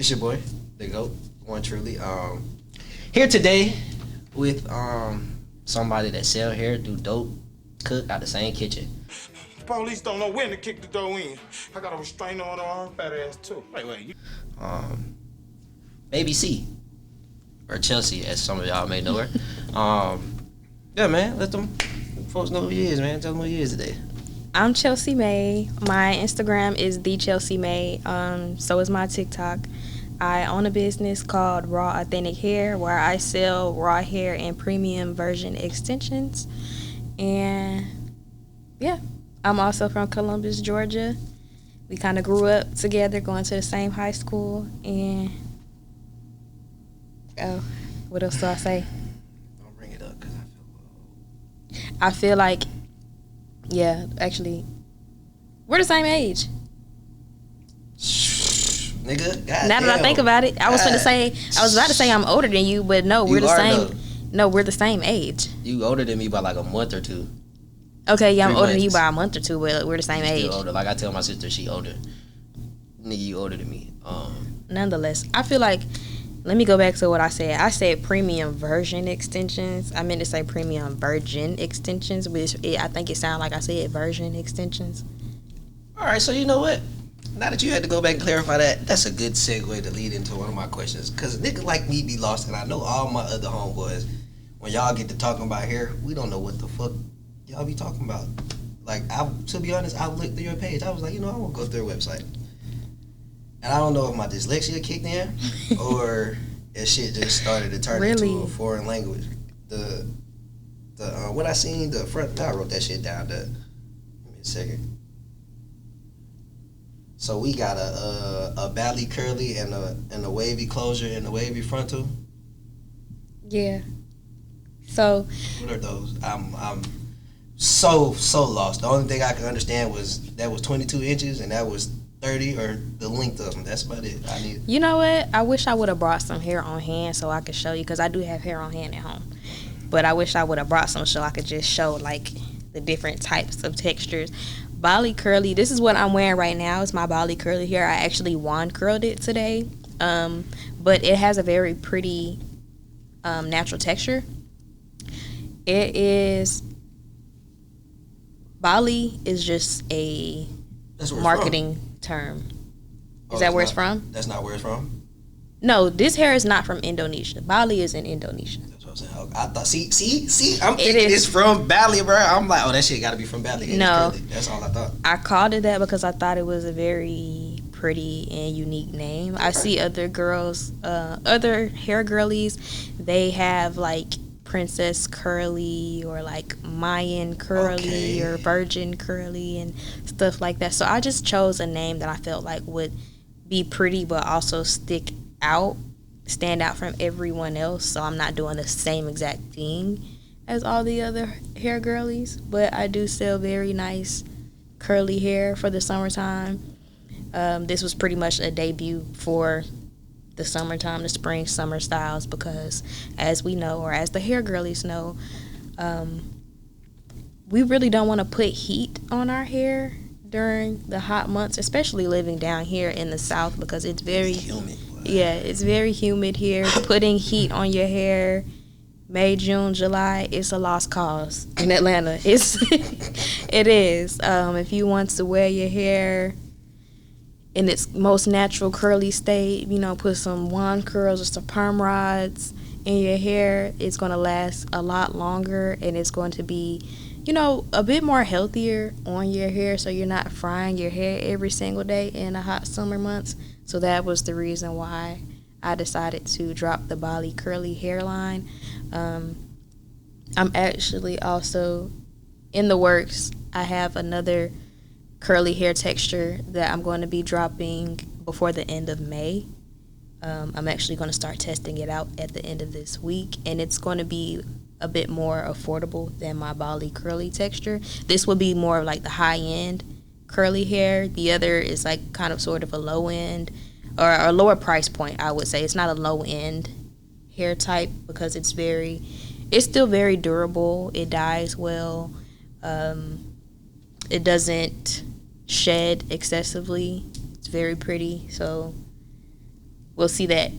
It's your boy, the GOAT, one truly. Here today with somebody that sell hair, do dope, cook out the same kitchen. Police don't know when to kick the door in. I got a restraining order on her fat ass too. Wait. Baby C, or Chelsea, as some of y'all may know her. Yeah, man, let them folks know who he is, man. Tell them who he is today. I'm ChelseaMae. My Instagram is the ChelseaMae. So is my TikTok. I own a business called Raw Authentic Hair, where I sell raw hair and premium version extensions. And yeah, I'm also from Columbus, Georgia. We kind of grew up together, going to the same high school. And what else do I say? Don't bring it up because I feel like, yeah, actually, we're the same age. Nigga, now that I think about it, I was about to say I'm older than you, but no, we're the same. No, we're the same age. You older than me by like a month or two. Okay, yeah, I'm 3 older than you months. by a month or two, but we're the same age. Still older. Like I tell my sister, she older. Nigga, you older than me. Nonetheless, I feel like, let me go back to what I said. I said premium version extensions. I meant to say premium virgin extensions, which I think it sounded like I said version extensions. All right, so you know what? Now that you had to go back and clarify that, that's a good segue to lead into one of my questions. Because niggas like me be lost, and I know all my other homeboys, when y'all get to talking about hair, we don't know what the fuck y'all be talking about. Like, to be honest, I looked through your page. I was like, I want to go through their website. And I don't know if my dyslexia kicked in or if shit just started to turn into a foreign language. When I seen the front, I wrote that shit down. Give me a second. So we got a Bally curly and a wavy closure and a wavy frontal. Yeah. So what are those? I'm so lost. The only thing I could understand was that was 22 inches and that was 30, or the length of them. That's about it. You know what? I wish I would have brought some hair on hand so I could show you, because I do have hair on hand at home. But I wish I would have brought some so I could just show like the different types of textures. Bally curly, this is what I'm wearing right now. It's my Bally curly hair. I actually wand curled it today. But it has a very pretty natural texture. It is, Bali is just a marketing term. Is that where it's from? That's not where it's from? No, this hair is not from Indonesia. Bali is in Indonesia. That's what I'm saying. I thought, see, I'm thinking it's from Bali, bro. I'm like, that shit gotta be from Bali. No. That's all I thought. I called it that because I thought it was a very pretty and unique name. I see other girls, other hair girlies, they have like Princess Curly or like Mayan Curly or Virgin Curly and stuff like that. So I just chose a name that I felt like would be pretty but also stand out from everyone else. So I'm not doing the same exact thing as all the other hair girlies, but I do sell very nice curly hair for the summertime. This was pretty much a debut for the summertime, the spring summer styles, because as we know, or as the hair girlies know, we really don't want to put heat on our hair during the hot months, especially living down here in the South, because it's very humid. Yeah, it's very humid here. Putting heat on your hair May, June, July, it's a lost cause in Atlanta. It is. If you want to wear your hair in its most natural curly state, put some wand curls or some perm rods in your hair, it's going to last a lot longer, and it's going to be, a bit more healthier on your hair, so you're not frying your hair every single day in the hot summer months. So that was the reason why I decided to drop the Bali curly hairline. I'm actually also in the works. I have another curly hair texture that I'm going to be dropping before the end of May. I'm actually going to start testing it out at the end of this week, and it's going to be a bit more affordable than my Bali curly texture. This will be more like the high-end curly hair. The other is like kind of sort of a low-end or a lower price point, I would say. It's not a low-end hair type because it's still very durable. It dyes well. It doesn't shed excessively. It's very pretty. So will see that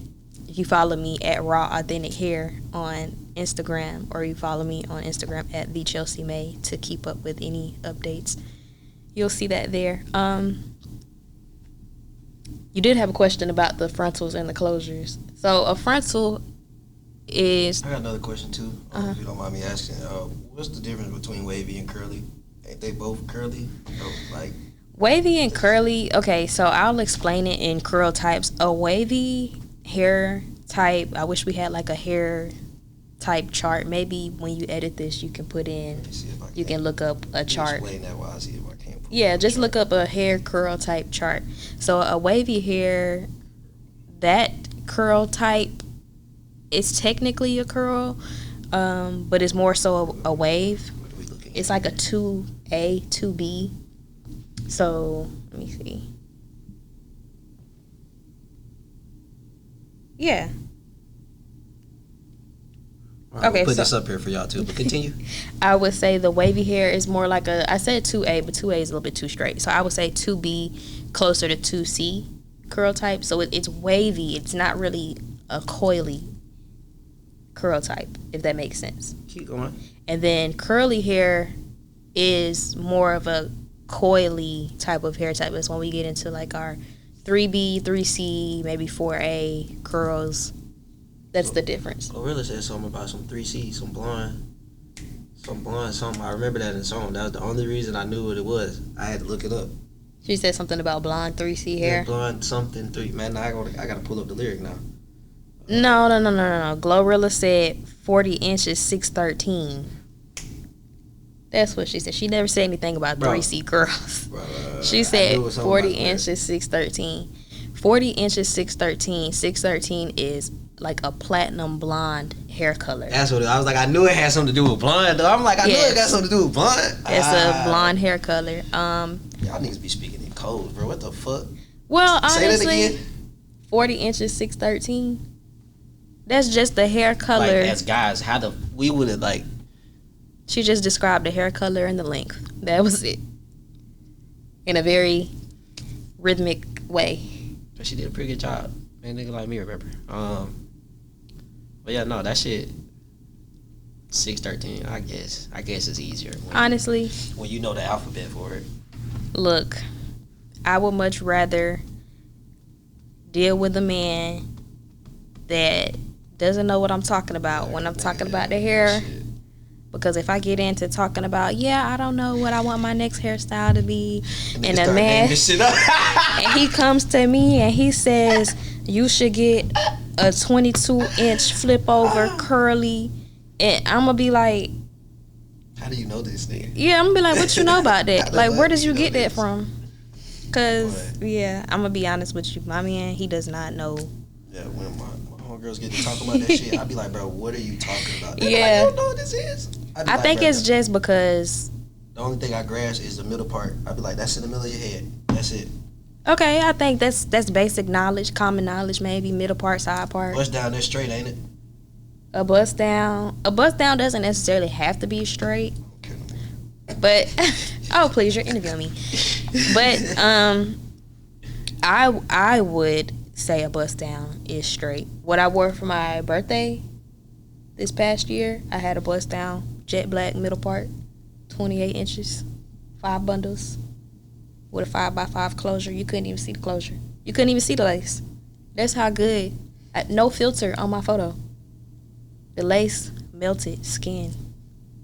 if you follow me at Raw Authentic Hair on Instagram, or you follow me on Instagram at the ChelseaMae to keep up with any updates. You'll see that there. You did have a question about the frontals and the closures. So a frontal is... I got another question too, if you don't mind me asking. What's the difference between wavy and curly? Ain't they both curly? Like wavy and curly, okay, so I'll explain it in curl types. A wavy hair type, I wish we had like a hair type chart. Maybe when you edit this, you can put in, you can look up a chart. Explain that while I see if I can. Yeah, just look up a hair curl type chart. So a wavy hair, that curl type is technically a curl, but it's more so a wave. It's like a 2A, 2B. So let me see. Yeah. Okay, put this up here for y'all too, but continue. I would say the wavy hair is more like I said 2A, but 2A is a little bit too straight. So I would say 2B closer to 2C curl type. So it's wavy. It's not really a coily curl type, if that makes sense. Keep going. And then curly hair is more of a coily type of hair type. It's when we get into like our 3B, 3C, maybe 4A curls. That's the difference. Glorilla said something about some 3C, some blonde, something. I remember that in the song. That was the only reason I knew what it was. I had to look it up. She said something about blonde 3C hair. Yeah, blonde something 3. Man, now I gotta pull up the lyric now. No. Glorilla said 40 inches, 613. That's what she said. She never said anything about 3C curls. She said 40 inches, 613. 40 inches, 613. 613 is like a platinum blonde hair color. That's what I was like. I knew it had something to do with blonde, though. I'm like, I knew it got something to do with blonde. It's a blonde hair color. Y'all niggas be speaking in codes, bro. What the fuck? Well, honestly, say that again. 40 inches, 613. That's just the hair color. Like, as guys, we would have like. She just described the hair color and the length. That was it. In a very rhythmic way. But she did a pretty good job. Man, nigga like me, remember. But yeah, no, that shit 613, I guess it's easier. Honestly. When you know the alphabet for it. Look, I would much rather deal with a man that doesn't know what I'm talking about when I'm talking about the hair. Because if I get into talking about, I don't know what I want my next hairstyle to be, and a man, and he comes to me and he says, you should get a 22-inch flip over curly, and I'm gonna be like, how do you know this nigga? Yeah, I'm gonna be like, what you know about that? Like, where did you get that from? Cause I'm gonna be honest with you, my man, he does not know. Yeah, when my homegirls get to talk about that shit, I'd be like, bro, what are you talking about? Yeah, like, I don't know what this is. I think it's just because the only thing I grasp is the middle part. I'd be like, that's in the middle of your head. That's it. Okay, I think that's basic knowledge, common knowledge, maybe middle part, side part. Bust down there straight, ain't it? A bust down doesn't necessarily have to be straight. Okay. But oh please, you're interviewing me. But I would say a bust down is straight. What I wore for my birthday this past year, I had a bust down, jet black middle part, 28 inches, 5 bundles. With a 5x5 closure. You couldn't even see the closure. You couldn't even see the lace. That's how good. No filter on my photo. The lace melted skin.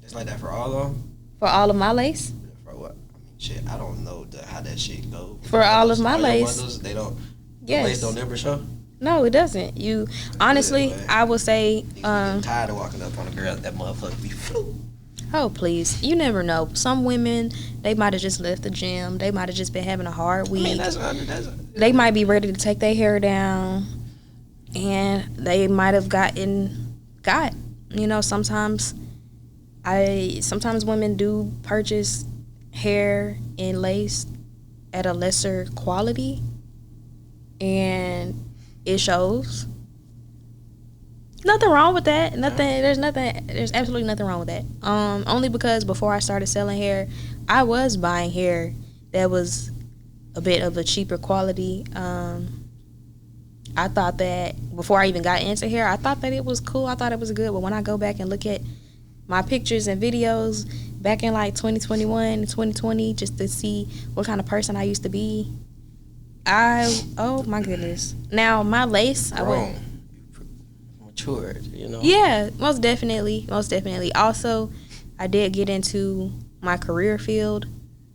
It's like that for all of them? For all of my lace? For what? I mean, shit, I don't know how that shit go. For all of my lace. Bundles, they don't. Yes. The lace don't never show? No, it doesn't. You honestly, I would say. I'm tired of walking up on a girl. That motherfucker be flu. Oh, please. You never know. Some women, they might have just left the gym. They might have just been having a hard week. I mean, they might be ready to take their hair down. And they might have got. You know, sometimes women do purchase hair and lace at a lesser quality. And it shows. Nothing wrong with that. There's absolutely nothing wrong with that. Only because before I started selling hair, I was buying hair that was a bit of a cheaper quality. I thought that before I even got into hair, I thought that it was cool. I thought it was good. But when I go back and look at my pictures and videos back in like 2021 and 2020, just to see what kind of person I used to be, oh my goodness. Now my lace, matured, you know. Yeah, most definitely. Also, I did get into my career field,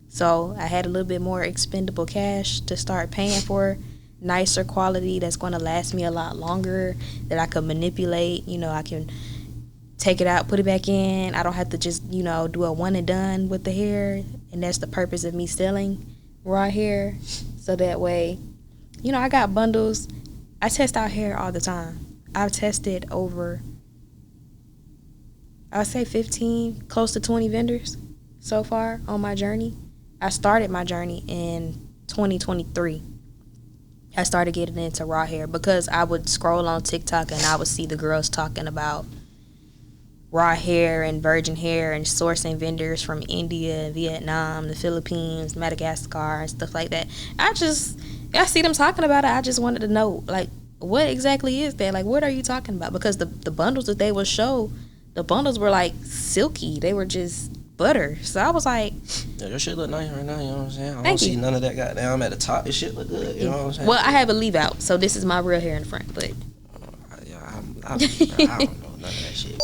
so I had a little bit more expendable cash to start paying for nicer quality that's going to last me a lot longer, that I could manipulate. You know, I can take it out, put it back in. I don't have to just, you know, do a one and done with the hair. And that's the purpose of me selling raw hair. So that way, you know, I got bundles. I test out hair all the time. I've tested over, I would say 15, close to 20 vendors so far on my journey. I started my journey in 2023. I started getting into raw hair because I would scroll on TikTok and I would see the girls talking about raw hair and virgin hair and sourcing vendors from India, Vietnam, the Philippines, Madagascar, and stuff like that. I see them talking about it. I just wanted to know, like, what exactly is that? Like, what are you talking about? Because the bundles that they would show, the bundles were like silky. They were just butter. So I was like, yeah, your shit look nice right now, you know what I'm saying? I don't Thank see you. none of that goddamn at the top. This shit look good, you know what I'm saying? Well, I have a leave out, so this is my real hair in the front, but I don't know none of that shit.